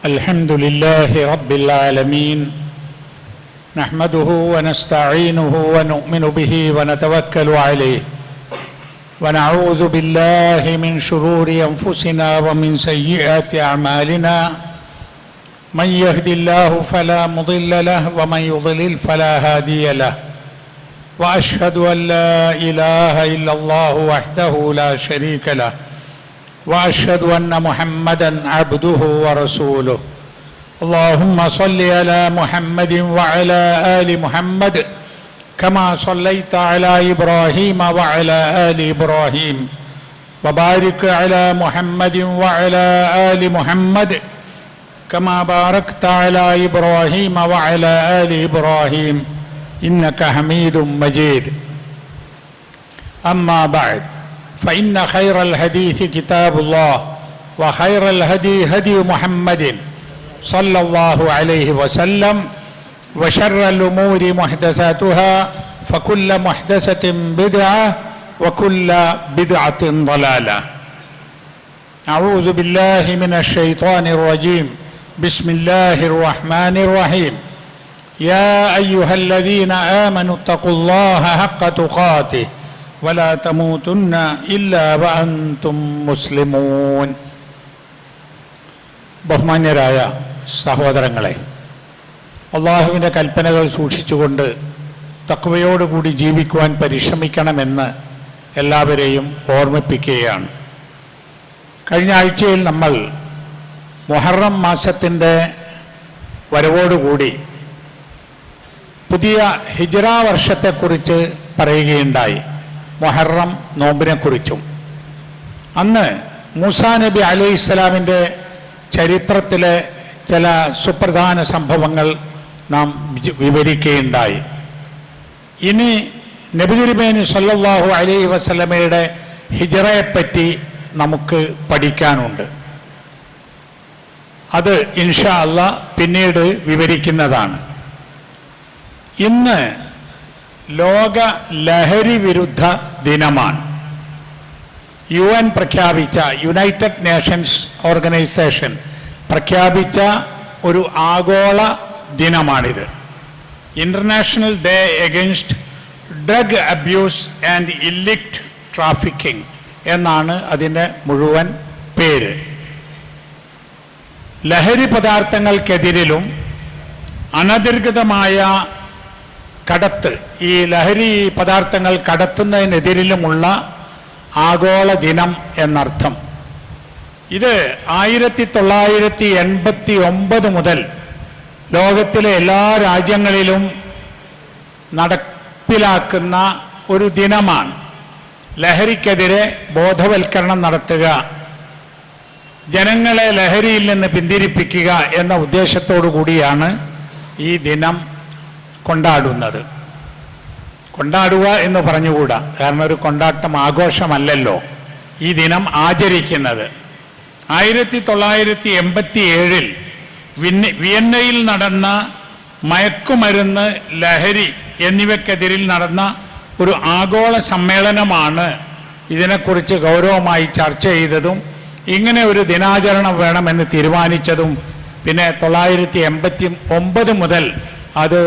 الحمد لله رب العالمين نحمده ونستعينه ونؤمن به ونتوكل عليه ونعوذ بالله من شرور أنفسنا ومن سيئات أعمالنا من يهد الله فلا مضل له ومن يضلل فلا هادي له وأشهد أن لا إله إلا الله وحده لا شريك له وأشهد أن محمدًا عبده ورسوله اللهم صل على محمد وعلى آل محمد كما صليت على إبراهيم وعلى آل إبراهيم وبارك على محمد وعلى آل محمد كما باركت على إبراهيم وعلى آل إبراهيم إنك حميد مجيد أما بعد فإن خير الحديث كتاب الله وخير الهدي هدي محمد صلى الله عليه وسلم وشر الأمور محدثاتها فكل محدثة بدعة وكل بدعة ضلالة أعوذ بالله من الشيطان الرجيم بسم الله الرحمن الرحيم يا أيها الذين آمنوا اتقوا الله حق تقاته ولا تموتن إلا وأنتم مسلمون ബഹുമാന്യരായ സഹോദരങ്ങളെ, അള്ളാഹുവിൻ്റെ കൽപ്പനകൾ സൂക്ഷിച്ചുകൊണ്ട് തഖ്വയോടുകൂടി ജീവിക്കുവാൻ പരിശ്രമിക്കണമെന്ന് എല്ലാവരെയും ഓർമ്മിപ്പിക്കുകയാണ്. കഴിഞ്ഞ ആഴ്ചയിൽ നമ്മൾ മുഹറം മാസത്തിൻ്റെ വരവോടുകൂടി പുതിയ ഹിജ്റ വർഷത്തെക്കുറിച്ച് പറയുകയുണ്ടായി, മുഹറം നോമ്പിനെക്കുറിച്ചും. അന്ന് മൂസാ നബി അലൈഹിസ്സലാമിൻ്റെ ചരിത്രത്തിലെ ചില സുപ്രധാന സംഭവങ്ങൾ നാം വിവരിക്കുകയുണ്ടായി. ഇനി നബി തിരുമേനി സല്ലല്ലാഹു അലൈഹി വസല്ലമയുടെ ഹിജ്റയെപ്പറ്റി നമുക്ക് പഠിക്കാനുണ്ട്. അത് ഇൻഷാ അല്ലാഹ് പിന്നീട് വിവരിക്കുന്നതാണ്. ഇന്ന് ലോക ലഹരി വിരുദ്ധ ദിനമാണ്. UN പ്രഖ്യാപിച്ച, യുണൈറ്റഡ് നേഷൻസ് ഓർഗനൈസേഷൻ പ്രഖ്യാപിച്ച ഒരു ആഗോള ദിനമാണിത്. International day against drug abuse and illicit trafficking എന്നാണ് അതിൻ്റെ മുഴുവൻ പേര്. ലഹരി പദാർത്ഥങ്ങൾക്കെതിരിലും അനധികൃതമായ കടത്ത്, ഈ ലഹരി പദാർത്ഥങ്ങൾ കടത്തുന്നതിനെതിരിലുമുള്ള ആഗോള ദിനം എന്നർത്ഥം. ഇത് 1989 മുതൽ ലോകത്തിലെ എല്ലാ രാജ്യങ്ങളിലും നടപ്പിലാക്കുന്ന ഒരു ദിനമാണ്. ലഹരിക്കെതിരെ ബോധവൽക്കരണം നടത്തുക, ജനങ്ങളെ ലഹരിയിൽ നിന്ന് പിന്തിരിപ്പിക്കുക എന്ന ഉദ്ദേശത്തോടു കൂടിയാണ് ഈ ദിനം കൊണ്ടാടുന്നത്. കൊണ്ടാടുക എന്ന് പറഞ്ഞുകൂടാ, കാരണം ഒരു കൊണ്ടാട്ടം ആഘോഷമല്ലല്ലോ ഈ ദിനം ആചരിക്കുന്നത്. 1987 വിയന്നയിൽ നടന്ന മയക്കുമരുന്ന്, ലഹരി എന്നിവയ്ക്കെതിരിൽ നടന്ന ഒരു ആഗോള സമ്മേളനമാണ് ഇതിനെക്കുറിച്ച് ഗൗരവമായി ചർച്ച ചെയ്തതും ഇങ്ങനെ ഒരു ദിനാചരണം വേണമെന്ന് തീരുമാനിച്ചതും. പിന്നെ 1989 മുതൽ അത്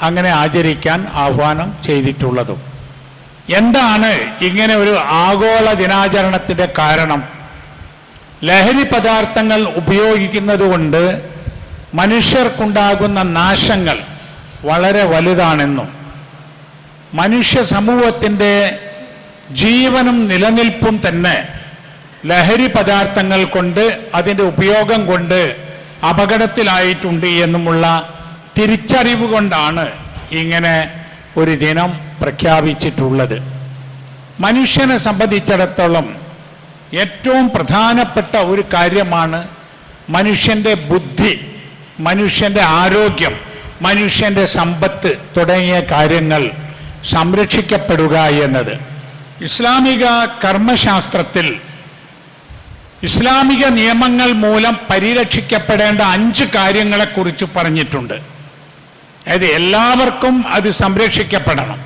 അങ്ങനെ ആചരിക്കാൻ ആഹ്വാനം ചെയ്തിട്ടുള്ളതും. എന്താണ് ഇങ്ങനെ ഒരു ആഗോള ദിനാചരണത്തിൻ്റെ കാരണം? ലഹരി പദാർത്ഥങ്ങൾ ഉപയോഗിക്കുന്നത് കൊണ്ട് മനുഷ്യർക്കുണ്ടാകുന്ന നാശങ്ങൾ വളരെ വലുതാണെന്നും മനുഷ്യ സമൂഹത്തിൻ്റെ ജീവനും നിലനിൽപ്പും തന്നെ ലഹരി പദാർത്ഥങ്ങൾ കൊണ്ട്, അതിൻ്റെ ഉപയോഗം കൊണ്ട് അപകടത്തിലായിട്ടുണ്ട് എന്നുമുള്ള തിരിച്ചറിവ് കൊണ്ടാണ് ഇങ്ങനെ ഒരു ദിനം പ്രഖ്യാപിച്ചിട്ടുള്ളത്. മനുഷ്യനെ സംബന്ധിച്ചിടത്തോളം ഏറ്റവും പ്രധാനപ്പെട്ട ഒരു കാര്യമാണ് മനുഷ്യൻ്റെ ബുദ്ധി, മനുഷ്യൻ്റെ ആരോഗ്യം, മനുഷ്യൻ്റെ സമ്പത്ത് തുടങ്ങിയ കാര്യങ്ങൾ സംരക്ഷിക്കപ്പെടുക എന്നത്. ഇസ്ലാമിക കർമ്മശാസ്ത്രത്തിൽ ഇസ്ലാമിക നിയമങ്ങൾ മൂലം പരിരക്ഷിക്കപ്പെടേണ്ട 5 കാര്യങ്ങളെക്കുറിച്ച് പറഞ്ഞിട്ടുണ്ട്. അതായത് എല്ലാവർക്കും അത് സംരക്ഷിക്കപ്പെടണം,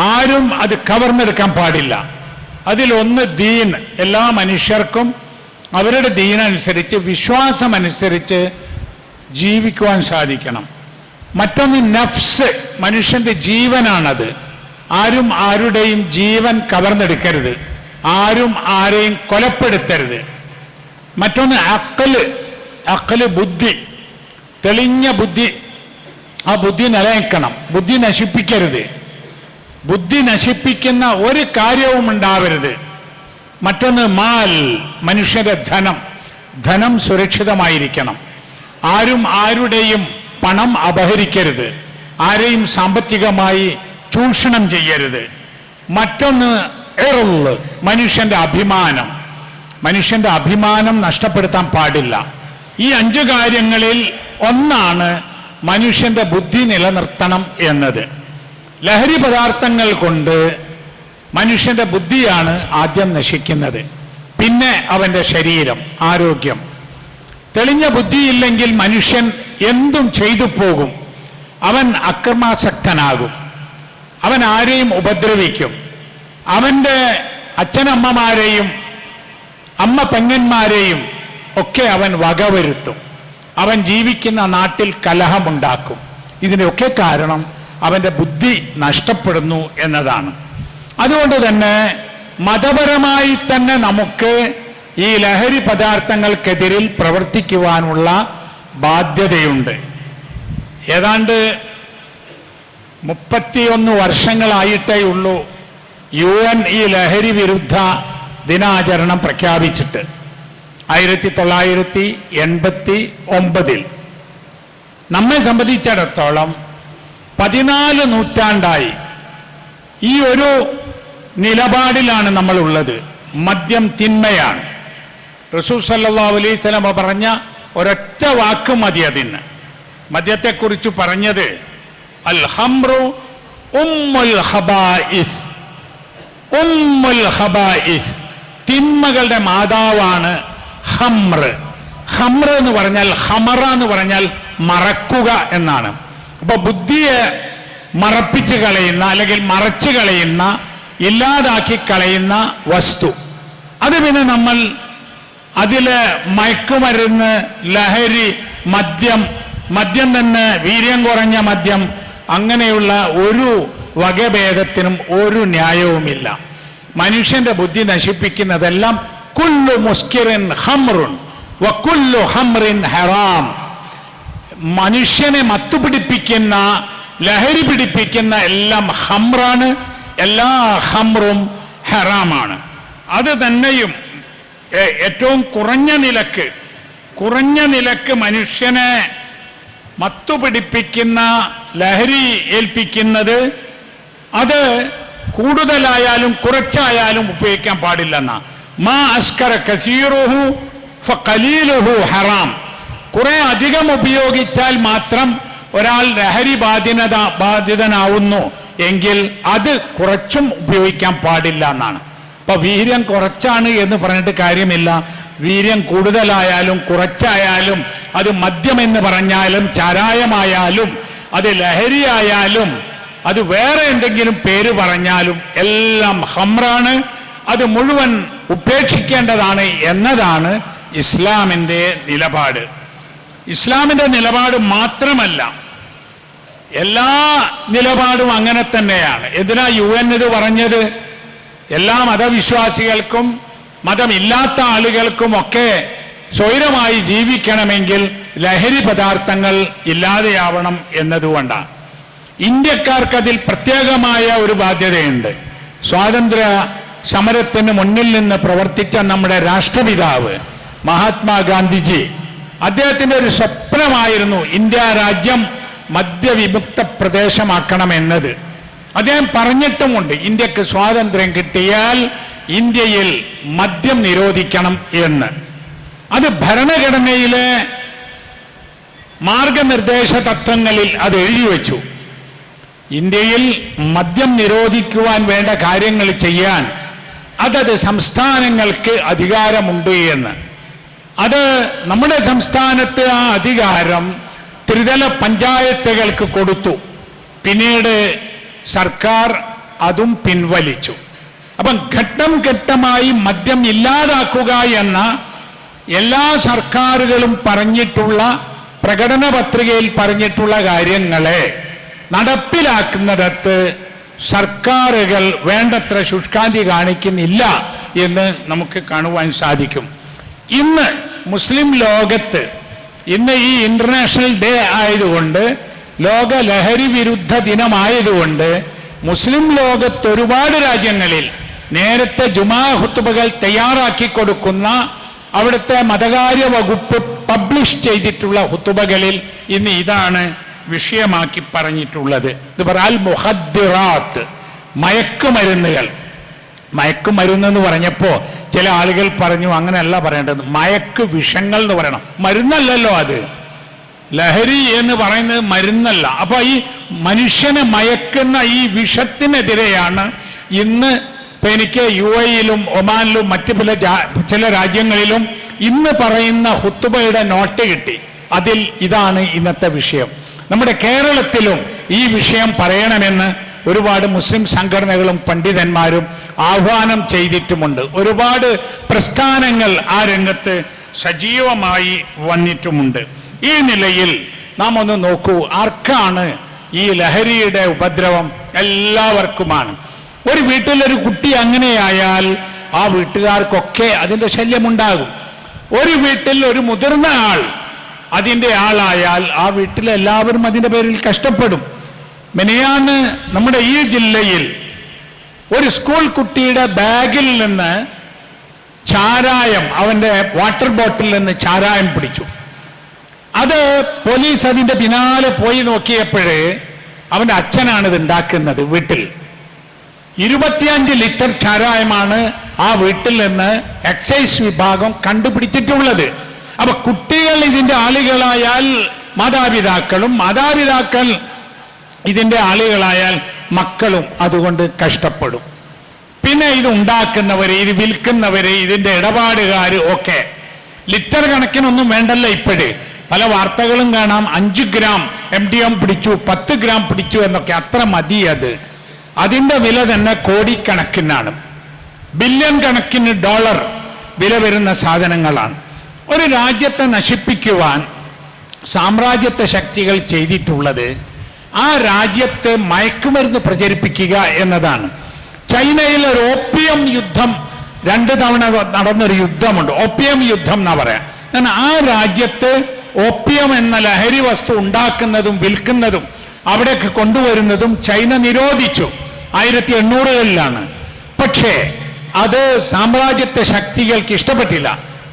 ആരും അത് കവർന്നെടുക്കാൻ പാടില്ല. അതിലൊന്ന് ദീൻ, എല്ലാ മനുഷ്യർക്കും അവരുടെ ദീനനുസരിച്ച്, വിശ്വാസമനുസരിച്ച് ജീവിക്കുവാൻ സാധിക്കണം. മറ്റൊന്ന് നഫ്സ്, മനുഷ്യന്റെ ജീവനാണത്. ആരും ആരുടെയും ജീവൻ കവർന്നെടുക്കരുത്, ആരും ആരെയും കൊലപ്പെടുത്തരുത്. മറ്റൊന്ന് അഖല്, ബുദ്ധി, തെളിഞ്ഞ ബുദ്ധി. ആ ബുദ്ധി നിലനിൽക്കണം, ബുദ്ധി നശിപ്പിക്കരുത്, ബുദ്ധി നശിപ്പിക്കുന്ന ഒരു കാര്യവും ഉണ്ടാവരുത്. മറ്റൊന്ന് മാൽ, മനുഷ്യന്റെ ധനം സുരക്ഷിതമായിരിക്കണം. ആരും ആരുടെയും പണം അപഹരിക്കരുത്, ആരെയും സാമ്പത്തികമായി ചൂഷണം ചെയ്യരുത്. മറ്റൊന്ന് മനുഷ്യന്റെ അഭിമാനം, മനുഷ്യന്റെ അഭിമാനം നഷ്ടപ്പെടുത്താൻ പാടില്ല. ഈ 5 കാര്യങ്ങളിൽ ഒന്നാണ് മനുഷ്യന്റെ ബുദ്ധി നിലനിർത്തണം എന്നത്. ലഹരി പദാർത്ഥങ്ങൾ കൊണ്ട് മനുഷ്യന്റെ ബുദ്ധിയാണ് ആദ്യം നശിക്കുന്നത്, പിന്നെ അവന്റെ ശരീരം, ആരോഗ്യം. തെളിഞ്ഞ ബുദ്ധിയില്ലെങ്കിൽ മനുഷ്യൻ എന്തും ചെയ്തു പോകും. അവൻ അക്രമാസക്തനാകും, അവൻ ആരെയും ഉപദ്രവിക്കും, അവൻ്റെ അച്ഛനമ്മമാരെയും അമ്മ പെങ്ങന്മാരെയും ഒക്കെ അവൻ വകവരുത്തും, അവൻ ജീവിക്കുന്ന നാട്ടിൽ കലഹമുണ്ടാക്കും. ഇതിനൊക്കെ കാരണം അവൻ്റെ ബുദ്ധി നഷ്ടപ്പെടുന്നു എന്നതാണ്. അതുകൊണ്ട് തന്നെ മതപരമായി തന്നെ നമുക്ക് ഈ ലഹരി പദാർത്ഥങ്ങൾക്കെതിരിൽ പ്രവർത്തിക്കുവാനുള്ള ബാധ്യതയുണ്ട്. ഏതാണ്ട് 31 വർഷങ്ങളായിട്ടേ ഉള്ളൂ UN ഈ ലഹരി വിരുദ്ധ ദിനാചരണം പ്രഖ്യാപിച്ചിട്ട്. 1989 നമ്മെ സംബന്ധിച്ചിടത്തോളം 14 നൂറ്റാണ്ടായി ഈ ഒരു നിലപാടിലാണ് നമ്മൾ ഉള്ളത്. മദ്യം തിന്മയാണ്. റസൂൽ സല്ലല്ലാഹു അലൈഹി വസല്ലം പറഞ്ഞ ഒരൊറ്റ വാക്ക് മതി അതിന്. മദ്യത്തെക്കുറിച്ച് പറഞ്ഞത് അൽ ഹംറു ഉമ്മുൽ ഖബായിസ്, ഉമ്മുൽ ഖബായിസ്, തിന്മകളുടെ മാതാവാണ് ഹംർ. ഹംർ എന്ന് പറഞ്ഞാൽ, ഹമറ എന്ന് പറഞ്ഞാൽ മറക്കുക എന്നാണ്. അപ്പൊ ബുദ്ധിയെ മറപ്പിച്ച് കളയുന്ന, അല്ലെങ്കിൽ മറച്ചു കളയുന്ന, ഇല്ലാതാക്കി കളയുന്ന വസ്തു. അത് പിന്നെ നമ്മൾ അതില് മയക്കുമരുന്ന്, ലഹരി, മദ്യം തന്നെ വീര്യം കുറഞ്ഞ മദ്യം, അങ്ങനെയുള്ള ഒരു വകഭേദത്തിനും ഒരു ന്യായവുമില്ല. മനുഷ്യന്റെ ബുദ്ധി നശിപ്പിക്കുന്നതെല്ലാം കുല്ലു മുസ്കിറിൻ ഹംറുൻ വകുല്ലു ഹംറിൻ ഹറാം. മനുഷ്യനെ മത്തുപിടിപ്പിക്കുന്ന, ലഹരി പിടിപ്പിക്കുന്ന എല്ലാം ഹംറാണ്, എല്ലാ ഹംറും ഹറാമാണ്. അത് തന്നെയും ഏറ്റവും കുറഞ്ഞ നിലക്ക് മനുഷ്യനെ മത്തുപിടിപ്പിക്കുന്ന, ലഹരി ഏൽപ്പിക്കുന്നത്, അത് കൂടുതലായാലും കുറച്ചായാലും ഉപയോഗിക്കാൻ പാടില്ലെന്ന. മാ അസ്കര കസീറുഹു ഫഖലീലുഹു ഹറാം. കുറെ അധികം ഉപയോഗിച്ചാൽ മാത്രം ഒരാൾ ലഹരി ബാധിതനാവുന്നു എങ്കിൽ അത് കുറച്ചും ഉപയോഗിക്കാൻ പാടില്ല എന്നാണ്. അപ്പൊ വീര്യം കുറച്ചാണ് എന്ന് പറഞ്ഞിട്ട് കാര്യമില്ല. വീര്യം കൂടുതലായാലും കുറച്ചായാലും, അത് മദ്യം എന്ന് പറഞ്ഞാലും ചാരായമായാലും, അത് ലഹരിയായാലും, അത് വേറെ എന്തെങ്കിലും പേര് പറഞ്ഞാലും എല്ലാം ഹംറാണ്. അത് മുഴുവൻ ഉപേക്ഷിക്കേണ്ടതാണ് എന്നതാണ് ഇസ്ലാമിൻ്റെ നിലപാട്. ഇസ്ലാമിൻ്റെ നിലപാട് മാത്രമല്ല, എല്ലാ നിലപാടും അങ്ങനെ തന്നെയാണ്. എന്തിനാ UN ഇത് പറഞ്ഞത്? എല്ലാ മതവിശ്വാസികൾക്കും മതമില്ലാത്ത ആളുകൾക്കും ഒക്കെ സ്വൈരമായി ജീവിക്കണമെങ്കിൽ ലഹരി പദാർത്ഥങ്ങൾ ഇല്ലാതെയാവണം എന്നതുകൊണ്ടാണ്. ഇന്ത്യക്കാർക്ക് അതിൽ പ്രത്യേകമായ ഒരു ബാധ്യതയുണ്ട്. സ്വാതന്ത്ര്യ സമരത്തിന് മുന്നിൽ നിന്ന് പ്രവർത്തിച്ച നമ്മുടെ രാഷ്ട്രപിതാവ് മഹാത്മാഗാന്ധിജി, അദ്ദേഹത്തിൻ്റെ ഒരു സ്വപ്നമായിരുന്നു ഇന്ത്യ രാജ്യം മദ്യവിമുക്ത പ്രദേശമാക്കണമെന്നത്. അദ്ദേഹം പറഞ്ഞിട്ടുമുണ്ട്, ഇന്ത്യക്ക് സ്വാതന്ത്ര്യം കിട്ടിയാൽ ഇന്ത്യയിൽ മദ്യം നിരോധിക്കണം എന്ന്. അത് ഭരണഘടനയിലെ മാർഗനിർദ്ദേശ തത്വങ്ങളിൽ അത് എഴുതി വെച്ചു. ഇന്ത്യയിൽ മദ്യം നിരോധിക്കുവാൻ വേണ്ട കാര്യങ്ങൾ ചെയ്യാൻ അതത് സംസ്ഥാനങ്ങൾക്ക് അധികാരമുണ്ട് എന്ന്. അത് നമ്മുടെ സംസ്ഥാനത്ത് ആ അധികാരം ത്രിതല പഞ്ചായത്തുകൾക്ക് കൊടുത്തു. പിന്നീട് സർക്കാർ അതും പിൻവലിച്ചു. അപ്പം ഘട്ടം ഘട്ടമായി മദ്യം ഇല്ലാതാക്കുക എന്ന എല്ലാ സർക്കാരുകളും പറഞ്ഞിട്ടുള്ള പ്രകടന പത്രികയിൽ പറഞ്ഞിട്ടുള്ള കാര്യങ്ങളെ നടപ്പിലാക്കുന്നിടത്ത് സർക്കാരുകൾ വേണ്ടത്ര ശുഷ്കാന്തി കാണിക്കുന്നില്ല എന്ന് നമുക്ക് കാണുവാൻ സാധിക്കും. ഇന്ന് മുസ്ലിം ലോകത്ത് ഇന്ന് ഈ ഇന്റർനാഷണൽ ഡേ ആയതുകൊണ്ട്, ലോക ലഹരി വിരുദ്ധ ദിനമായതുകൊണ്ട് മുസ്ലിം ലോകത്ത് ഒരുപാട് രാജ്യങ്ങളിൽ നേരത്തെ ജുമാ ഖുതുബകൾ തയ്യാറാക്കി കൊടുക്കുന്ന അവിടുത്തെ മതകാര്യ വകുപ്പ് പബ്ലിഷ് ചെയ്തിട്ടുള്ള ഖുതുബകളിൽ ഇന്ന് ഇതാണ് വിഷയമാക്കി പറഞ്ഞിട്ടുള്ളത്. ഇത് പറയാൽ മുഖദ്ദിറാത്ത്, മയക്കുമരുന്നുകൾ. മയക്കുമരുന്ന് എന്ന് പറഞ്ഞപ്പോൾ ചില ആളുകൾ പറഞ്ഞു അങ്ങനെയല്ല പറയേണ്ടത്, മയക്ക് വിഷങ്ങൾ എന്ന് പറയണം. മരുന്നല്ലല്ലോ അത്, ലഹരി എന്ന് പറയുന്നത് മരുന്നല്ല. അപ്പൊ ഈ മനുഷ്യനെ മയക്കുന്ന ഈ വിഷത്തിനെതിരെയാണ് ഇന്ന് ഇപ്പൊ എനിക്ക് UAE-യിലും ഒമാനിലും മറ്റു ചില രാജ്യങ്ങളിലും ഇന്ന് പറയുന്ന ഖുതുബയുടെ നോട്ട് കിട്ടി. അതിൽ ഇതാണ് ഇന്നത്തെ വിഷയം. നമ്മുടെ കേരളത്തിലും ഈ വിഷയം പറയണമെന്ന് ഒരുപാട് മുസ്ലിം സംഘടനകളും പണ്ഡിതന്മാരും ആഹ്വാനം ചെയ്തിട്ടുമുണ്ട്. ഒരുപാട് പ്രസ്ഥാനങ്ങൾ ആ രംഗത്ത് സജീവമായി വന്നിട്ടുമുണ്ട്. ഈ നിലയിൽ നാം ഒന്ന് നോക്കൂ, ആർക്കാണ് ഈ ലഹരിയുടെ ഉപദ്രവം? എല്ലാവർക്കുമാണ്. ഒരു വീട്ടിലൊരു കുട്ടി അങ്ങനെയായാൽ ആ വീട്ടുകാർക്കൊക്കെ അതിൻ്റെ ശല്യമുണ്ടാകും. ഒരു വീട്ടിൽ ഒരു മുതിർന്ന ആൾ അതിൻ്റെ ആളായാൽ ആ വീട്ടിലെല്ലാവരും അതിൻ്റെ പേരിൽ കഷ്ടപ്പെടും. മിനിയാന്ന് നമ്മുടെ ഈ ജില്ലയിൽ ഒരു സ്കൂൾ കുട്ടിയുടെ ബാഗിൽ നിന്ന് ചാരായം, അവൻ്റെ വാട്ടർ ബോട്ടിലിൽ നിന്ന് ചാരായം പിടിച്ചു. അത് പോലീസ് അതിൻ്റെ പിന്നാലെ പോയി നോക്കിയപ്പോഴേ അവൻ്റെ അച്ഛനാണ് ഇത് ഉണ്ടാക്കുന്നത്. വീട്ടിൽ 25 ലിറ്റർ ചാരായമാണ് ആ വീട്ടിൽ നിന്ന് എക്സൈസ് വിഭാഗം കണ്ടുപിടിച്ചിട്ടുള്ളത്. അപ്പൊ കുട്ടികൾ ഇതിന്റെ ആളുകളായാൽ മാതാപിതാക്കളും, മാതാപിതാക്കൾ ഇതിന്റെ ആളുകളായാൽ മക്കളും അതുകൊണ്ട് കഷ്ടപ്പെടും. പിന്നെ ഇത് ഉണ്ടാക്കുന്നവര്, ഇത് വിൽക്കുന്നവര്, ഇതിന്റെ ഇടപാടുകാർ ഒക്കെ ലിറ്റർ കണക്കിനൊന്നും വേണ്ടല്ലോ. ഇപ്പോഴേ പല വാർത്തകളും കാണാം, 5 ഗ്രാം MDM പിടിച്ചു, 10 ഗ്രാം പിടിച്ചു എന്നൊക്കെ. അത്ര മതി അത്. അതിന്റെ വില തന്നെ കോടിക്കണക്കിനാണ്, ബില്യൺ കണക്കിന് ഡോളർ വില വരുന്ന സാധനങ്ങളാണ്. ഒരു രാജ്യത്തെ നശിപ്പിക്കുവാൻ സാമ്രാജ്യത്വ ശക്തികൾ ചെയ്തിട്ടുള്ളത് ആ രാജ്യത്തെ മയക്കുമരുന്ന് പ്രചരിപ്പിക്കുക എന്നതാണ്. ചൈനയിൽ ഒരു ഓപ്പിയം യുദ്ധം 2 തവണ നടന്നൊരു യുദ്ധമുണ്ട്. ഓപ്പിയം യുദ്ധം എന്നാ പറയാം. ആ രാജ്യത്ത് ഓപ്പിയം എന്ന ലഹരി വസ്തു ഉണ്ടാക്കുന്നതും വിൽക്കുന്നതും അവിടേക്ക് കൊണ്ടുവരുന്നതും ചൈന നിരോധിച്ചു. 1800-കളിലാണ്. പക്ഷേ അത് സാമ്രാജ്യത്വ ശക്തികൾക്ക് ഇഷ്ടപ്പെട്ടില്ല.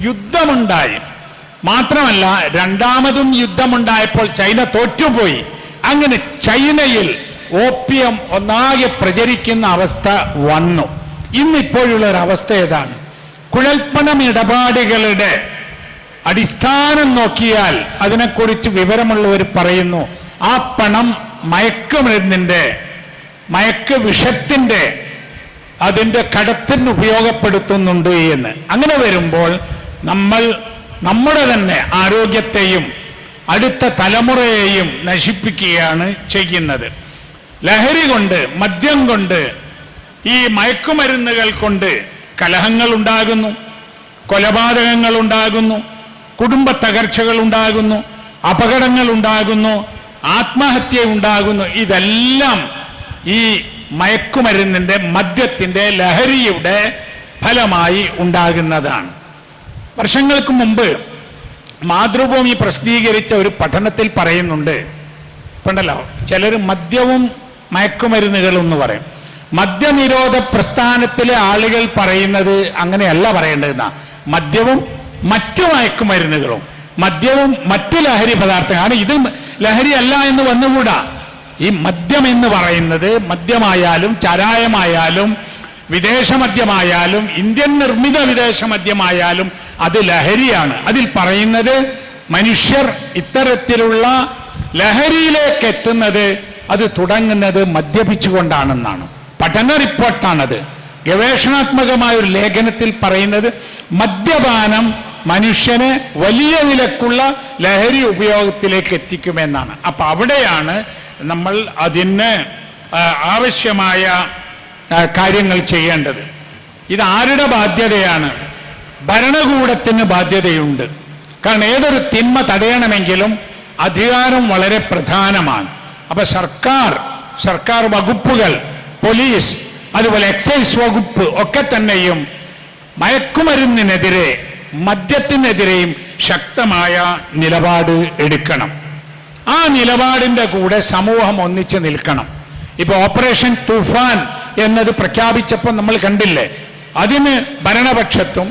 യുദ്ധമുണ്ടായി. മാത്രമല്ല രണ്ടാമതും യുദ്ധമുണ്ടായപ്പോൾ ചൈന തോറ്റുപോയി. അങ്ങനെ ചൈനയിൽ ഓപ്പിയം ഒന്നാകെ പ്രചരിക്കുന്ന അവസ്ഥ വന്നു. ഇന്നിപ്പോഴുള്ള ഒരു അവസ്ഥ ഏതാണ്? കുഴൽപ്പണം ഇടപാടുകളുടെ അടിസ്ഥാനം നോക്കിയാൽ അതിനെക്കുറിച്ച് വിവരമുള്ളവർ പറയുന്നു, ആ പണം മയക്കുമരുന്നിന്റെ, മയക്ക് വിഷത്തിന്റെ, അതിൻ്റെ കടത്തിന് ഉപയോഗപ്പെടുത്തുന്നുണ്ട് എന്ന്. അങ്ങനെ വരുമ്പോൾ നമ്മൾ നമ്മുടെ തന്നെ ആരോഗ്യത്തെയും അടുത്ത തലമുറയെയും നശിപ്പിക്കുകയാണ് ചെയ്യുന്നത്. ലഹരി കൊണ്ട്, മദ്യം കൊണ്ട്, ഈ മയക്കുമരുന്നുകൾ കൊണ്ട് കലഹങ്ങൾ ഉണ്ടാകുന്നു, കൊലപാതകങ്ങൾ ഉണ്ടാകുന്നു, കുടുംബ തകർച്ചകൾ ഉണ്ടാകുന്നു, അപകടങ്ങൾ ഉണ്ടാകുന്നു, ആത്മഹത്യ ഉണ്ടാകുന്നു. ഇതെല്ലാം ഈ മയക്കുമരുന്നിന്റെ, മദ്യത്തിന്റെ, ലഹരിയുടെ ഫലമായി ഉണ്ടാകുന്നതാണ്. വർഷങ്ങൾക്ക് മുമ്പ് മാതൃഭൂമി പ്രസിദ്ധീകരിച്ച ഒരു പഠനത്തിൽ പറയുന്നുണ്ട്, ഉണ്ടല്ലോ, ചിലർ മദ്യവും മയക്കുമരുന്നുകളും എന്ന് പറയും. മദ്യനിരോധ പ്രസ്ഥാനത്തിലെ ആളുകൾ പറയുന്നത് അങ്ങനെയല്ല പറയേണ്ടതെന്നാ. മദ്യവും മറ്റു മയക്കുമരുന്നുകളും, മദ്യവും മറ്റു ലഹരി പദാർത്ഥങ്ങളാണ്. ഇത് ലഹരി അല്ല എന്ന് വന്നുകൂടാ. ഈ മദ്യം എന്ന് പറയുന്നത്, മദ്യമായാലും ചാരായമായാലും വിദേശ മദ്യമായാലും ഇന്ത്യൻ നിർമ്മിത വിദേശ മദ്യമായാലും അത് ലഹരിയാണ്. അതിൽ പറയുന്നത് മനുഷ്യർ ഇത്തരത്തിലുള്ള ലഹരിയിലേക്ക് എത്തുന്നത്, അത് തുടങ്ങുന്നത് മദ്യപിച്ചുകൊണ്ടാണെന്നാണ്. പഠന റിപ്പോർട്ടാണത്. ഗവേഷണാത്മകമായ ഒരു ലേഖനത്തിൽ പറയുന്നത് മദ്യപാനം മനുഷ്യനെ വലിയ നിലക്കുള്ള ലഹരി ഉപയോഗത്തിലേക്ക് എത്തിക്കുമെന്നാണ്. അപ്പൊ അവിടെയാണ് നമ്മൾ അതിന് ആവശ്യമായ കാര്യങ്ങൾ ചെയ്യേണ്ടത്. ഇത് ആരുടെ ബാധ്യതയാണ്? ഭരണകൂടത്തിന് ബാധ്യതയുണ്ട്. കാരണം ഏതൊരു തിന്മ തടയണമെങ്കിലും അധികാരം വളരെ പ്രധാനമാണ്. അപ്പൊ സർക്കാർ വകുപ്പുകൾ, പോലീസ്, അതുപോലെ എക്സൈസ് വകുപ്പ് ഒക്കെ തന്നെയും മയക്കുമരുന്നിനെതിരെ, മദ്യത്തിനെതിരെയും ശക്തമായ നിലപാട് എടുക്കണം. ആ നിലപാടിന്റെ കൂടെ സമൂഹം ഒന്നിച്ച് നിൽക്കണം. ഇപ്പൊ ഓപ്പറേഷൻ തൂഫാൻ എന്നത് പ്രഖ്യാപിച്ചപ്പോൾ നമ്മൾ കണ്ടില്ലേ, അതിന് ഭരണപക്ഷത്തും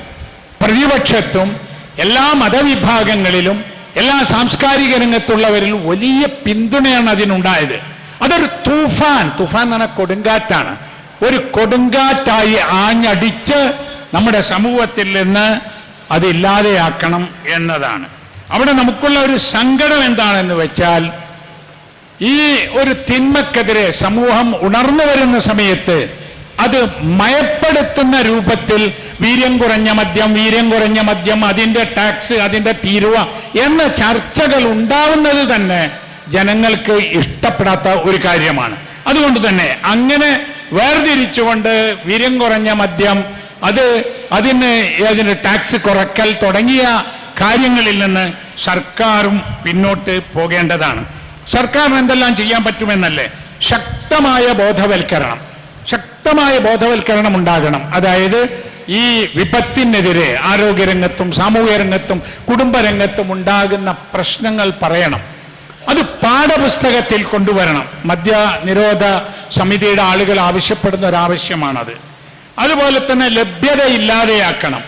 പ്രതിപക്ഷത്തും എല്ലാ മതവിഭാഗങ്ങളിലും എല്ലാ സാംസ്കാരിക രംഗത്തുള്ളവരിലും വലിയ പിന്തുണയാണ് അതിനുണ്ടായത്. അതൊരു തൂഫാൻ എന്ന് പറഞ്ഞാൽ കൊടുങ്കാറ്റാണ്. ഒരു കൊടുങ്കാറ്റായി ആഞ്ഞടിച്ച് നമ്മുടെ സമൂഹത്തിൽ നിന്ന് അതില്ലാതെയാക്കണം എന്നതാണ്. അവിടെ നമുക്കുള്ള ഒരു സങ്കടം എന്താണെന്ന് വെച്ചാൽ, ഈ ഒരു തിന്മക്കെതിരെ സമൂഹം ഉണർന്നു വരുന്ന സമയത്ത് അത് മയപ്പെടുത്തുന്ന രൂപത്തിൽ വീര്യം കുറഞ്ഞ മദ്യം, അതിൻ്റെ ടാക്സ്, അതിൻ്റെ തീരുവ എന്ന ചർച്ചകൾ ഉണ്ടാവുന്നത് തന്നെ ജനങ്ങൾക്ക് ഇഷ്ടപ്പെടാത്ത ഒരു കാര്യമാണ്. അതുകൊണ്ട് തന്നെ അങ്ങനെ വേർതിരിച്ചുകൊണ്ട് വീര്യം കുറഞ്ഞ മദ്യം, അതിന് ടാക്സ് കുറയ്ക്കൽ തുടങ്ങിയ കാര്യങ്ങളിൽ നിന്ന് സർക്കാരും പിന്നോട്ട് പോകേണ്ടതാണ്. സർക്കാരിന് എന്തെല്ലാം ചെയ്യാൻ പറ്റുമെന്നല്ലേ? ശക്തമായ ബോധവൽക്കരണം ഉണ്ടാകണം. അതായത് ഈ വിപത്തിനെതിരെ ആരോഗ്യരംഗത്തും സാമൂഹ്യ രംഗത്തും കുടുംബരംഗത്തും ഉണ്ടാകുന്ന പ്രശ്നങ്ങൾ പറയണം. അത് പാഠപുസ്തകത്തിൽ കൊണ്ടുവരണം. മദ്യ നിരോധ സമിതിയുടെ ആളുകൾ ആവശ്യപ്പെടുന്ന ഒരാവശ്യമാണത്. അതുപോലെ തന്നെ ലഭ്യത ഇല്ലാതെയാക്കണം.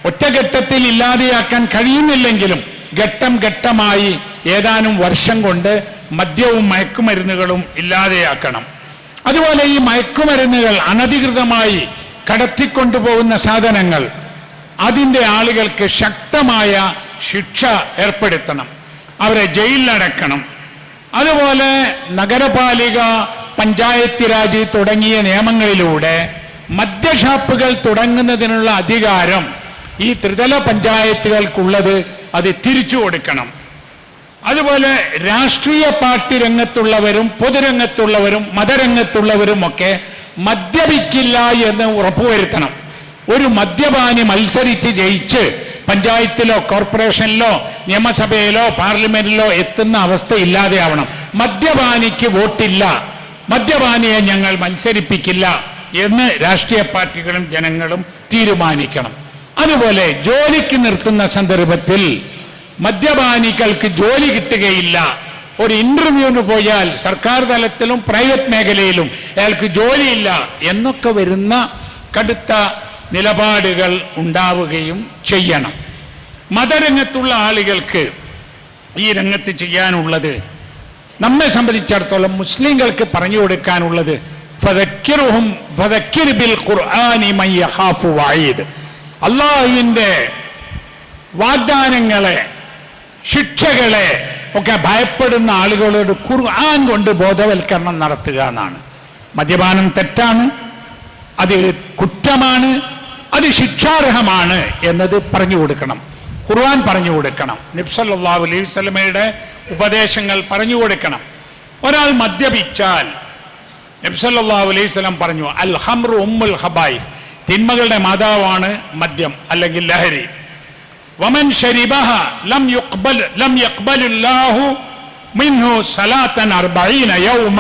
ഒറ്റഘട്ടത്തിൽ ഇല്ലാതെയാക്കാൻ കഴിയുന്നില്ലെങ്കിലും ഘട്ടം ഘട്ടമായി ഏതാനും വർഷം കൊണ്ട് മദ്യവും മയക്കുമരുന്നുകളും ഇല്ലാതെയാക്കണം. അതുപോലെ ഈ മയക്കുമരുന്നുകൾ അനധികൃതമായി കടത്തിക്കൊണ്ടുപോകുന്ന സാധനങ്ങൾ, അതിൻ്റെ ആളുകൾക്ക് ശക്തമായ ശിക്ഷ ഏർപ്പെടുത്തണം, അവരെ ജയിലിലടക്കണം. അതുപോലെ നഗരപാലിക, പഞ്ചായത്ത് രാജ് തുടങ്ങിയ നിയമങ്ങളിലൂടെ മദ്യഷാപ്പുകൾ തുടങ്ങുന്നതിനുള്ള അധികാരം ഈ ത്രിതല പഞ്ചായത്തുകൾക്കുള്ളത് അത് തിരിച്ചു കൊടുക്കണം. അതുപോലെ രാഷ്ട്രീയ പാർട്ടി രംഗത്തുള്ളവരും പൊതുരംഗത്തുള്ളവരും മതരംഗത്തുള്ളവരും ഒക്കെ മദ്യപിക്കില്ല എന്ന് ഉറപ്പുവരുത്തണം. ഒരു മദ്യപാനി മത്സരിച്ച് ജയിച്ച് പഞ്ചായത്തിലോ കോർപ്പറേഷനിലോ നിയമസഭയിലോ പാർലമെന്റിലോ എത്തുന്ന അവസ്ഥ ഇല്ലാതെയാവണം. മദ്യപാനിക്ക് വോട്ടില്ല, മദ്യപാനിയെ ഞങ്ങൾ മത്സരിപ്പിക്കില്ല എന്ന് രാഷ്ട്രീയ പാർട്ടികളും ജനങ്ങളും തീരുമാനിക്കണം. അതുപോലെ ജോലിക്ക് നിർത്തുന്ന സന്ദർഭത്തിൽ മദ്യപാനികൾക്ക് ജോലി കിട്ടുകയില്ല. ഒരു ഇന്റർവ്യൂവിന് പോയാൽ സർക്കാർ തലത്തിലും പ്രൈവറ്റ് മേഖലയിലും അയാൾക്ക് ജോലിയില്ല എന്നൊക്കെ വരുന്ന കടുത്ത നിലപാടുകൾ ഉണ്ടാവുകയും ചെയ്യണം. മതരംഗത്തുള്ള ആളുകൾക്ക് ഈ രംഗത്ത് ചെയ്യാനുള്ളത്, നമ്മെ സംബന്ധിച്ചിടത്തോളം മുസ്ലിങ്ങൾക്ക് പറഞ്ഞു കൊടുക്കാനുള്ളത്, അള്ളാഹുവിൻ്റെ വാഗ്ദാനങ്ങളെ, ശിക്ഷകളെ ഒക്കെ ഭയപ്പെടുന്ന ആളുകളോട് ഖുർആൻ കൊണ്ട് ബോധവൽക്കരണം നടത്തുക എന്നാണ്. മദ്യപാനം തെറ്റാണ്, അത് കുറ്റമാണ്, അത് ശിക്ഷാർഹമാണ് എന്നത് പറഞ്ഞു കൊടുക്കണം. ഖുർആൻ പറഞ്ഞു കൊടുക്കണം. നബി സല്ലല്ലാഹു അലൈഹി വസല്ലമയുടെ ഉപദേശങ്ങൾ പറഞ്ഞു കൊടുക്കണം. ഒരാൾ മദ്യപിച്ചാൽ നബി സല്ലല്ലാഹു അലൈഹി വസല്ലം പറഞ്ഞു, അൽ ഹംറു ഉമ്മുൽ ഖബായിസ്, തിന്മകളുടെ മാതാവാണ് മദ്യം അല്ലെങ്കിൽ ലഹരി. വമൻ ശരിബഹ ലം യഖ്ബലുല്ലാഹു മിൻഹു സലാത്തൻ 40 യൗമ,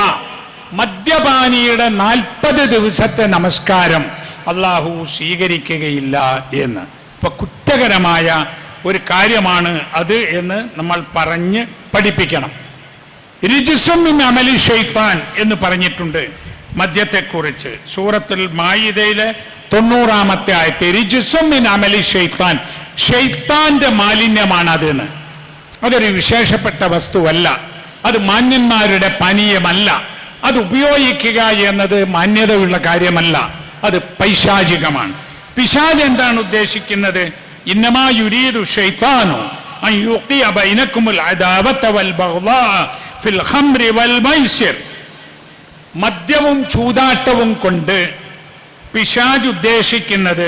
മദ്യപാനിയുടെ 40 ദിവസത്തെ നമസ്കാരം അള്ളാഹു സ്വീകരിക്കുകയില്ല എന്ന്. ഇപ്പൊ കുറ്റകരമായ ഒരു കാര്യമാണ് അത് എന്ന് നമ്മൾ പറഞ്ഞ് പഠിപ്പിക്കണം. റിജ്സും മിൻ അമലി ശൈത്താൻ എന്ന് പറഞ്ഞിട്ടുണ്ട് മദ്യത്തെക്കുറിച്ച്. സൂറത്തുൽ മായിദയിലെ 90-ാമത്തെ ആയത്ത്, റിജ്സും മിൻ അമലി ശൈത്താൻ, ശൈത്താന്റെ മാലിന്യമാണ് അതെന്ന്. അതൊരു വിശേഷപ്പെട്ട വസ്തുവല്ല, അത് മാന്യന്മാരുടെ പാനീയമല്ല, അത് ഉപയോഗിക്കുക എന്നത് മാന്യതയുള്ള കാര്യമല്ല, അത് പൈശാചികമാണ്. പിശാച് എന്താണ് ഉദ്ദേശിക്കുന്നത്? ഇന്നമാ യുരീദു ശൈത്താനു അൻ യുഖിയ ബൈനകുമുൽ അദാവത വൽ ബഗ്ദാ ഫിൽ ഖംറി വൽ മൈസിർ. മദ്യവും ചൂതാട്ടവും കൊണ്ട് പിശാച് ഉദ്ദേശിക്കുന്നത്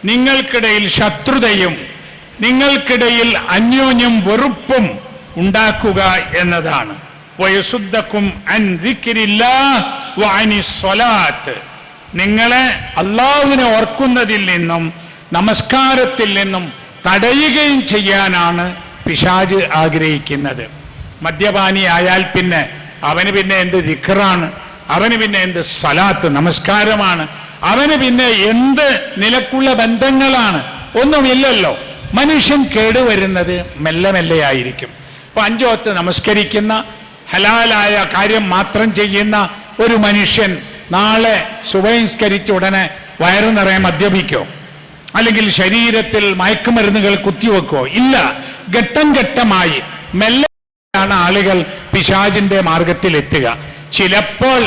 നിങ്ങൾക്കിടയിൽ ശത്രുതയും നിങ്ങൾക്കിടയിൽ അന്യോന്യം വെറുപ്പും ഉണ്ടാക്കുക എന്നതാണ്. വയസുദ്ദക്കും അൻ ദിക്രില്ലാഹ് വഅനി സ്വലാത്ത്, നിങ്ങളെ അള്ളാഹുവിനെ ഓർക്കുന്നതിൽ നിന്നും നമസ്കാരത്തിൽ നിന്നും തടയുകയും ചെയ്യാനാണ് പിശാച് ആഗ്രഹിക്കുന്നത്. മദ്യപാനി ആയാൽ പിന്നെ അവന് പിന്നെ എന്ത് ദിക്റാണ്, അവന് പിന്നെ എന്ത് സലാത്ത് നമസ്കാരമാണ്, അവന് പിന്നെ എന്ത് നിലക്കുള്ള ബന്ധങ്ങളാണ്, ഒന്നുമില്ലല്ലോ. മനുഷ്യൻ കേടുവരുന്നത് മെല്ലെ മെല്ലെ ആയിരിക്കും. അപ്പൊ 5 വക്ത് നമസ്കരിക്കുന്ന ഹലാലായ കാര്യം മാത്രം ചെയ്യുന്ന ഒരു മനുഷ്യൻ നാളെ സുബഹിസ്കരിച്ച ഉടനെ വയറു നിറയെ മദ്യപിക്കോ, അല്ലെങ്കിൽ ശരീരത്തിൽ മയക്കുമരുന്നുകൾ കുത്തിവെക്കോ? ഇല്ല. ഘട്ടം ഘട്ടമായി മെല്ലെയാണ് ആളുകൾ പിശാചിന്റെ മാർഗത്തിൽ എത്തുക. ചിലപ്പോൾ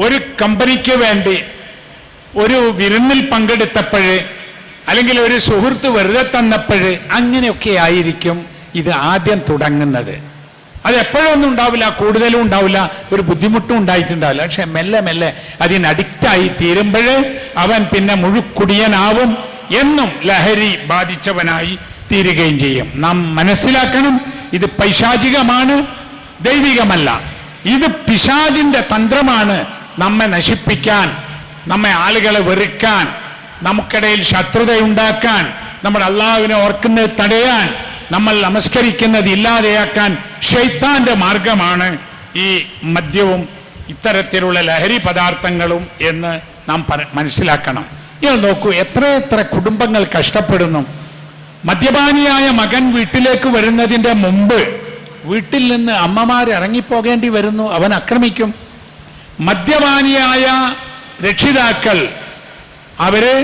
ഒരു കമ്പനിക്ക് വേണ്ടി ഒരു വിരുന്നിൽ പങ്കെടുത്തപ്പോഴ്, അല്ലെങ്കിൽ ഒരു സുഹൃത്ത് വെറുതെ തന്നപ്പോഴ്, അങ്ങനെയൊക്കെ ആയിരിക്കും ഇത് ആദ്യം തുടങ്ങുന്നത്. അത് എപ്പോഴൊന്നും ഉണ്ടാവില്ല, കൂടുതലും ഉണ്ടാവില്ല, ഒരു ബുദ്ധിമുട്ടും ഉണ്ടായിട്ടുണ്ടാവില്ല. പക്ഷെ മെല്ലെ മെല്ലെ അതിന് അഡിക്റ്റായി തീരുമ്പോൾ അവൻ പിന്നെ മുഴുക്കുടിയനാവും, എന്നും ലഹരി ബാധിച്ചവനായി തീരുകയും ചെയ്യും. നാം മനസ്സിലാക്കണം, ഇത് പൈശാചികമാണ്, ദൈവികമല്ല. ഇത് പിശാചിന്റെ തന്ത്രമാണ് നമ്മെ നശിപ്പിക്കാൻ, നമ്മെ ആളുകളെ വെറുക്കാൻ, നമുക്കിടയിൽ ശത്രുതയുണ്ടാക്കാൻ, നമ്മുടെ അള്ളാഹുവിനെ ഓർക്കുന്നത് തടയാൻ, നമ്മൾ നമസ്കരിക്കുന്നത് ഇല്ലാതെയാക്കാൻ ശൈത്താന്റെ മാർഗമാണ് ഈ മദ്യവും ഇത്തരത്തിലുള്ള ലഹരി പദാർത്ഥങ്ങളും എന്ന് നാം മനസ്സിലാക്കണം. നിങ്ങൾ നോക്കൂ, എത്ര കുടുംബങ്ങൾ കഷ്ടപ്പെടുന്നു. മദ്യപാനിയായ മകൻ വീട്ടിലേക്ക് വരുന്നതിൻ്റെ മുമ്പ് വീട്ടിൽ നിന്ന് അമ്മമാർ ഇറങ്ങിപ്പോകേണ്ടി വരുന്നു, അവൻ ആക്രമിക്കും. മദ്യപാനിയായ രക്ഷിതാക്കൾ അവര്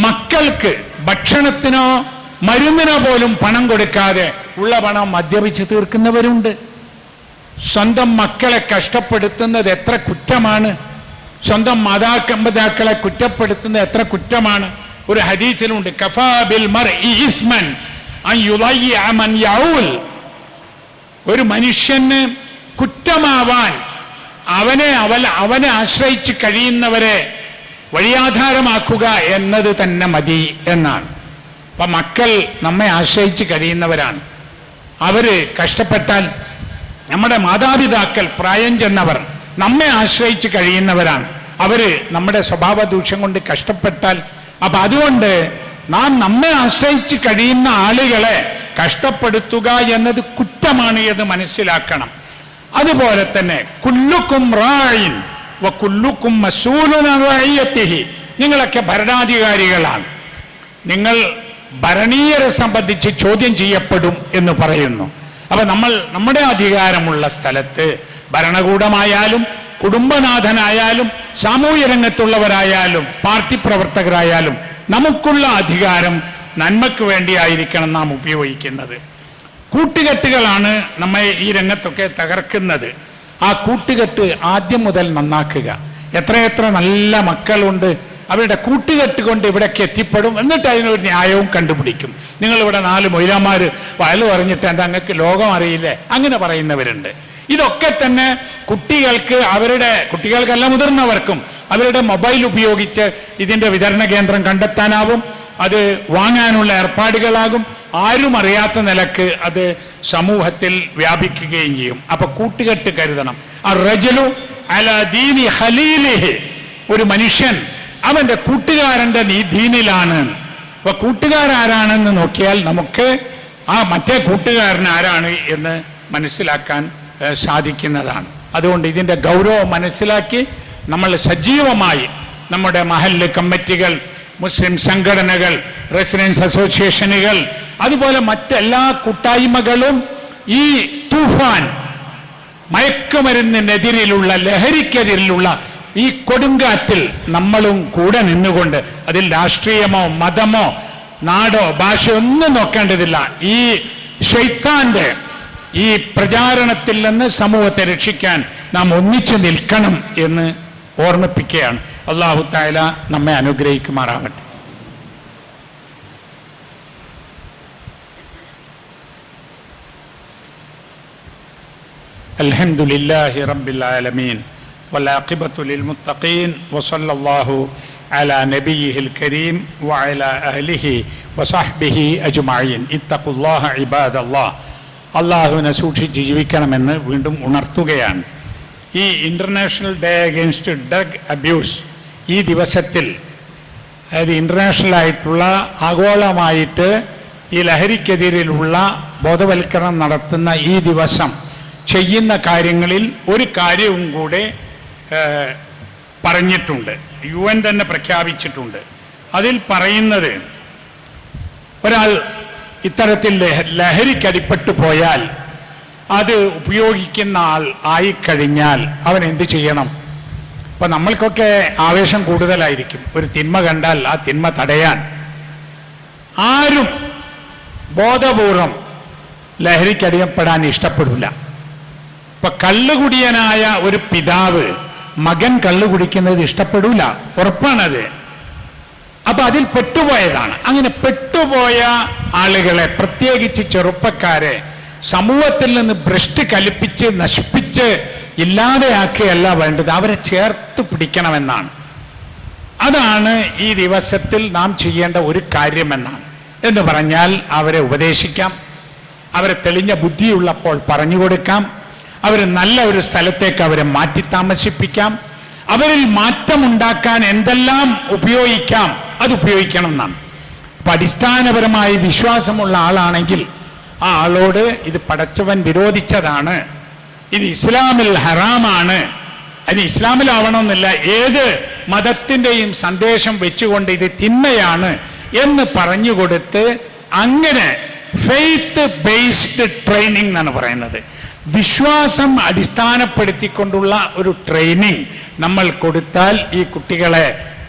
മക്കൾക്ക് ഭക്ഷണത്തിനോ മരുന്നിനോ പോലും പണം കൊടുക്കാതെ ഉള്ള പണം മദ്യപിച്ച് തീർക്കുന്നവരുണ്ട്. സ്വന്തം മക്കളെ കഷ്ടപ്പെടുത്തുന്നത് എത്ര കുറ്റമാണ്, സ്വന്തം മാതാപിതാക്കളെ കുറ്റപ്പെടുത്തുന്നത് എത്ര കുറ്റമാണ്. ഒരു ഹദീസിലുണ്ട്, കഫാ ബിൽ മർഇ ഇസ്മൻ അൻ യുളയ്യ മൻ യഊൽ. ഒരു മനുഷ്യന് കുറ്റമാവാൻ അവനെ ആശ്രയിച്ച് കഴിയുന്നവരെ വഴിയാധാരമാക്കുക എന്നത് തന്നെ മതി എന്നാണ്. അപ്പൊ മക്കൾ നമ്മെ ആശ്രയിച്ച് കഴിയുന്നവരാണ്. അവര് കഷ്ടപ്പെട്ടാൽ, നമ്മുടെ മാതാപിതാക്കൾ പ്രായം ചെന്നവർ നമ്മെ ആശ്രയിച്ച് കഴിയുന്നവരാണ്. അവര് നമ്മുടെ സ്വഭാവ ദൂഷ്യം കൊണ്ട് കഷ്ടപ്പെട്ടാൽ, അപ്പൊ അതുകൊണ്ട് നാം നമ്മെ ആശ്രയിച്ച് കഴിയുന്ന ആളുകളെ കഷ്ടപ്പെടുത്തുക എന്നത് കുറ്റമാണ് എന്ന് മനസ്സിലാക്കണം. അതുപോലെ തന്നെ കുല്ലുക്കും റായിൻ വ കുല്ലുക്കും മസ്ഊലുൻ അൻ റഇയത്തിഹി. നിങ്ങളൊക്കെ ഭരണാധികാരികളാണ്, നിങ്ങൾ ഭരണീയരെ സംബന്ധിച്ച് ചോദ്യം ചെയ്യപ്പെടും എന്ന് പറയുന്നു. അപ്പൊ നമ്മുടെ അധികാരമുള്ള സ്ഥലത്ത് ഭരണകൂടമായാലും കുടുംബനാഥനായാലും സാമൂഹ്യ രംഗത്തുള്ളവരായാലും പാർട്ടി പ്രവർത്തകരായാലും നമുക്കുള്ള അധികാരം നന്മയ്ക്ക് വേണ്ടിയായിരിക്കണം നാം ഉപയോഗിക്കുന്നത്. കൂട്ടുകെട്ടുകളാണ് നമ്മെ ഈ രംഗത്തൊക്കെ തകർക്കുന്നത്. ആ കൂട്ടുകെട്ട് ആദ്യം മുതൽ നന്നാക്കുക. എത്രയെത്ര നല്ല മക്കളുണ്ട്, അവരുടെ കൂട്ടുകെട്ട് കൊണ്ട് ഇവിടേക്ക് എത്തിപ്പെടും, എന്നിട്ട് അതിനൊരു ന്യായവും കണ്ടുപിടിക്കും. നിങ്ങളിവിടെ 4 മൊയ്ലാമാർ വയല് പറഞ്ഞിട്ട് എന്താ അങ്ങക്ക് ലോകം അറിയില്ലേ, അങ്ങനെ പറയുന്നവരുണ്ട്. ഇതൊക്കെ തന്നെ കുട്ടികൾക്കല്ല മുതിർന്നവർക്കും അവരുടെ മൊബൈൽ ഉപയോഗിച്ച് ഇതിൻ്റെ വിതരണ കേന്ദ്രം കണ്ടെത്താനാവും, അത് വാങ്ങാനുള്ള ഏർപ്പാടുകളാകും. ആരും അറിയാത്ത നിലക്ക് അത് സമൂഹത്തിൽ വ്യാപിക്കുകയും ചെയ്യും. അപ്പൊ കൂട്ടുകെട്ട് കരുതണം. അർറജലു അലാ ദീനി ഖലീലിഹി. ഒരു മനുഷ്യൻ അവന്റെ കൂട്ടുകാരന്റെ ദീനിലാണ്. അപ്പൊ കൂട്ടുകാരാരാണെന്ന് നോക്കിയാൽ നമുക്ക് ആ മറ്റേ കൂട്ടുകാരൻ ആരാണ് എന്ന് മനസ്സിലാക്കാൻ സാധിക്കുന്നതാണ്. അതുകൊണ്ട് ഇതിൻ്റെ ഗൗരവം മനസ്സിലാക്കി നമ്മൾ സജീവമായി നമ്മുടെ മഹല്ല് കമ്മിറ്റികൾ, മുസ്ലിം സംഘടനകൾ, റെസിഡൻസ് അസോസിയേഷനുകൾ, അതുപോലെ മറ്റെല്ലാ കൂട്ടായ്മകളും ഈ തൂഫാൻ മയക്കുമരുന്നിനെതിരിലുള്ള, ലഹരിക്കെതിരിലുള്ള ഈ കൊടുങ്കാറ്റിൽ നമ്മളും കൂടെ നിന്നുകൊണ്ട്, അതിൽ രാഷ്ട്രീയമോ മതമോ നാടോ ഭാഷയോ ഒന്നും നോക്കേണ്ടതില്ല, ഈ ശൈത്താന്റെ ഈ പ്രചാരണത്തിൽ നിന്ന് സമൂഹത്തെ രക്ഷിക്കാൻ നാം ഒന്നിച്ചു നിൽക്കണം എന്ന് ഓർമ്മിപ്പിക്കുകയാണ്. അല്ലാഹു തആല നമ്മെ അനുഗ്രഹിക്കുമാറാകട്ടെ. അൽഹംദുലില്ലാഹി റബ്ബിൽ ആലമീൻ വൽആഖിബത്തു ലിൽമുത്തഖീൻ വസല്ലല്ലാഹു അലാ നബിയിഹിൽ കരീം വഅലാ അഹ്ലിഹി വസഹ്ബിഹി അജ്മഈൻ. ഇത്തഖുല്ലാഹ ഇബാദല്ലാഹ്. അള്ളാഹുവിനെ സൂക്ഷിച്ച് ജീവിക്കണമെന്ന് വീണ്ടും ഉണർത്തുകയാണ്. ഈ international day against drug abuse ഈ ദിവസത്തിൽ അതായത് ഇൻ്റർനാഷണലായിട്ടുള്ള ആഗോളമായിട്ട് ഈ ലഹരിക്കെതിരെയുള്ള ബോധവൽക്കരണം നടത്തുന്ന ഈ ദിവസം ചെയ്യുന്ന കാര്യങ്ങളിൽ ഒരു കാര്യവും കൂടെ പറഞ്ഞിട്ടുണ്ട്. UN തന്നെ പ്രഖ്യാപിച്ചിട്ടുണ്ട്. അതിൽ പറയുന്നത്, ഒരാൾ ഇത്തരത്തിൽ ലഹരിക്കടിപ്പെട്ടു പോയാൽ, അത് ഉപയോഗിക്കുന്ന ആൾ ആയിക്കഴിഞ്ഞാൽ അവൻ എന്ത് ചെയ്യണം? അപ്പം നമ്മൾക്കൊക്കെ ആവേശം കൂടുതലായിരിക്കും. ഒരു തിന്മ കണ്ടാൽ ആ തിന്മ തടയാൻ ആരും ബോധപൂർവം ലഹരിക്കടിയപ്പെടാൻ ഇഷ്ടപ്പെടില്ല. ഇപ്പൊ കള്ളുകുടിയനായ ഒരു പിതാവ് മകൻ കള്ളു കുടിക്കുന്നത് ഇഷ്ടപ്പെടില്ല, ഉറപ്പാണത്. അപ്പൊ അതിൽ പെട്ടുപോയതാണ്. അങ്ങനെ പെട്ടുപോയ ആളുകളെ, പ്രത്യേകിച്ച് ചെറുപ്പക്കാരെ, സമൂഹത്തിൽ നിന്ന് ഭ്രഷ്ട് കൽപ്പിച്ച് നശിപ്പിച്ച് ഇല്ലാതെയാക്കുകയല്ല വേണ്ടത്, അവരെ ചേർത്ത് പിടിക്കണമെന്നാണ്. അതാണ് ഈ ദിവസത്തിൽ നാം ചെയ്യേണ്ട ഒരു കാര്യമെന്നാണ്. എന്ന് പറഞ്ഞാൽ അവരെ ഉപദേശിക്കാം, അവരെ തെളിഞ്ഞ ബുദ്ധിയുള്ളപ്പോൾ പറഞ്ഞു കൊടുക്കാം, അവർ നല്ല ഒരു സ്ഥലത്തേക്ക് അവരെ മാറ്റി താമസിപ്പിക്കാം, അവരിൽ മാറ്റമുണ്ടാക്കാൻ എന്തെല്ലാം ഉപയോഗിക്കാം അത് ഉപയോഗിക്കണം എന്നാണ്. അപ്പം അടിസ്ഥാനപരമായി വിശ്വാസമുള്ള ആളാണെങ്കിൽ ആ ആളോട് ഇത് പടച്ചവൻ വിരോധിച്ചതാണ്, ഇത് ഇസ്ലാമിൽ ഹറാമാണ്, അത് ഇസ്ലാമിലാവണമെന്നില്ല, ഏത് മതത്തിൻ്റെയും സന്ദേശം വെച്ചുകൊണ്ട് ഇത് തിന്മയാണ് എന്ന് പറഞ്ഞുകൊടുത്ത്, അങ്ങനെ ഫെയ്ത്ത് ബേസ്ഡ് ട്രെയിനിങ് എന്നാണ് പറയുന്നത്, വിശ്വാസം അടിസ്ഥാനപ്പെടുത്തിക്കൊണ്ടുള്ള ഒരു ട്രെയിനിങ് നമ്മൾ കൊടുത്താൽ ഈ കുട്ടികളെ,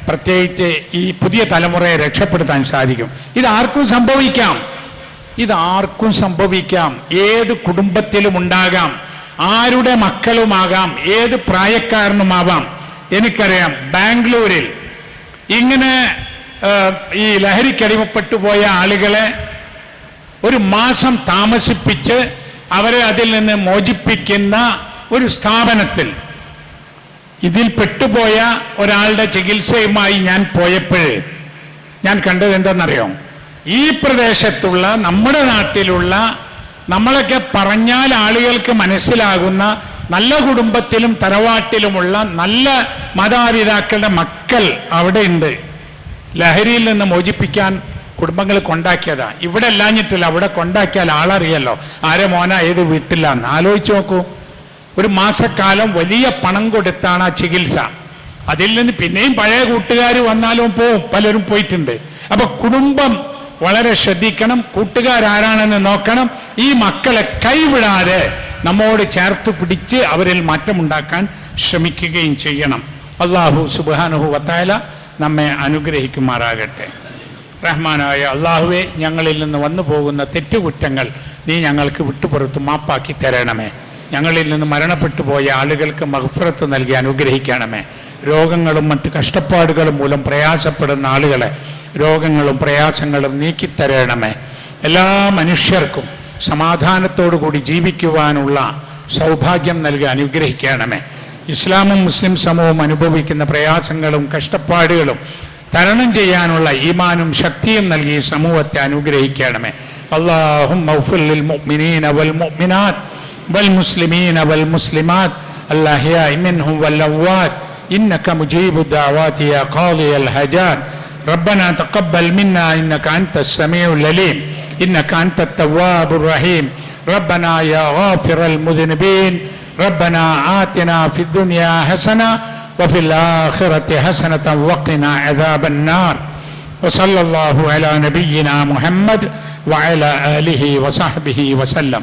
പ്രത്യേകിച്ച് ഈ പുതിയ തലമുറയെ രക്ഷപ്പെടുത്താൻ സാധിക്കും. ഇതാർക്കും സംഭവിക്കാം, ഏത് കുടുംബത്തിലും ഉണ്ടാകാം, ആരുടെ മക്കളുമാകാം, ഏത് പ്രായക്കാരനുമാവാം. എനിക്കറിയാം, ബാംഗ്ലൂരിൽ ഇങ്ങനെ ഈ ലഹരിക്കടിമപ്പെട്ടു പോയ ആളുകളെ ഒരു മാസം താമസിപ്പിച്ച് അവരെ അതിൽ നിന്ന് മോചിപ്പിക്കുന്ന ഒരു സ്ഥാപനത്തിൽ ഇതിൽ പെട്ടുപോയ ഒരാളുടെ ചികിത്സയുമായി ഞാൻ പോയപ്പോൾ ഞാൻ കണ്ടത് എന്താണെന്നറിയോ? ഈ പ്രദേശത്തുള്ള, നമ്മുടെ നാട്ടിലുള്ള, നമ്മളൊക്കെ പറഞ്ഞാൽ ആളുകൾക്ക് മനസ്സിലാകുന്ന നല്ല കുടുംബത്തിലും തറവാട്ടിലുമുള്ള നല്ല മാതാപിതാക്കളുടെ മക്കൾ അവിടെ ഉണ്ട്. ലഹരിയിൽ നിന്ന് മോചിപ്പിക്കാൻ കുടുംബങ്ങൾ കൊണ്ടാക്കിയതാ. ഇവിടെ അല്ലാഞ്ഞിട്ടില്ല, അവിടെ കൊണ്ടാക്കിയാൽ ആളറിയല്ലോ ആരെ മോന ഏത് വീട്ടിലാന്ന്. ആലോചിച്ച് നോക്കൂ, ഒരു മാസക്കാലം വലിയ പണം കൊടുത്താണ് ആ ചികിത്സ. അതിൽ നിന്ന് പിന്നെയും പഴയ കൂട്ടുകാർ വന്നാലും പോവും, പലരും പോയിട്ടുണ്ട്. അപ്പൊ കുടുംബം വളരെ ശ്രദ്ധിക്കണം, കൂട്ടുകാരാരാണെന്ന് നോക്കണം, ഈ മക്കളെ കൈവിടാതെ നമ്മോട് ചേർത്ത് പിടിച്ച് അവരിൽ മാറ്റമുണ്ടാക്കാൻ ശ്രമിക്കുകയും ചെയ്യണം. അല്ലാഹു സുബ്ഹാനഹു വ തആല നമ്മെ അനുഗ്രഹിക്കുമാറാകട്ടെ. റഹ്മാനായ അള്ളാഹുവെ, ഞങ്ങളിൽ നിന്ന് വന്നു പോകുന്ന തെറ്റുകുറ്റങ്ങൾ നീ ഞങ്ങൾക്ക് വിട്ടുപുറത്ത് മാപ്പാക്കി തരണമേ. ഞങ്ങളിൽ നിന്ന് മരണപ്പെട്ടു പോയ ആളുകൾക്ക് മഗ്ഫിറത്ത് നൽകി അനുഗ്രഹിക്കണമേ. രോഗങ്ങളും മറ്റ് കഷ്ടപ്പാടുകളും മൂലം പ്രയാസപ്പെടുന്ന ആളുകളെ രോഗങ്ങളും പ്രയാസങ്ങളും നീക്കിത്തരണമേ. എല്ലാ മനുഷ്യർക്കും സമാധാനത്തോടു കൂടി ജീവിക്കുവാനുള്ള സൗഭാഗ്യം നൽകി അനുഗ്രഹിക്കണമേ. ഇസ്ലാമും മുസ്ലിം സമൂഹവും അനുഭവിക്കുന്ന പ്രയാസങ്ങളും കഷ്ടപ്പാടുകളും തരണം ചെയ്യാനുള്ള ഈമാനും ശക്തിയും നൽകി സമൂഹത്തെ അനുഗ്രഹിക്കണമേ. അല്ലാഹുമ്മ ഗ്ഫിർ ലിൽ മുഅ്മിനീന വൽ മുഅ്മിനാത്ത് വൽ മുസ്ലിമീന വൽ മുസ്ലിമാത്ത് അൽഅഹ്യാഇ മിൻഹും വൽ അംവാത്ത് ഇന്നക മുജീബു ദഅവാതി യാ ഖാദിയൽ ഹജാത്ത്. ربنا تقبل منا إنك أنت السميع العليم إنك أنت التواب الرحيم. ربنا يا غافر المذنبين ربنا آتنا في الدنيا حسنة وفي الآخرة حسنة وقنا عذاب النار. وصلى الله على نبينا محمد وعلى آله وصحبه وسلم.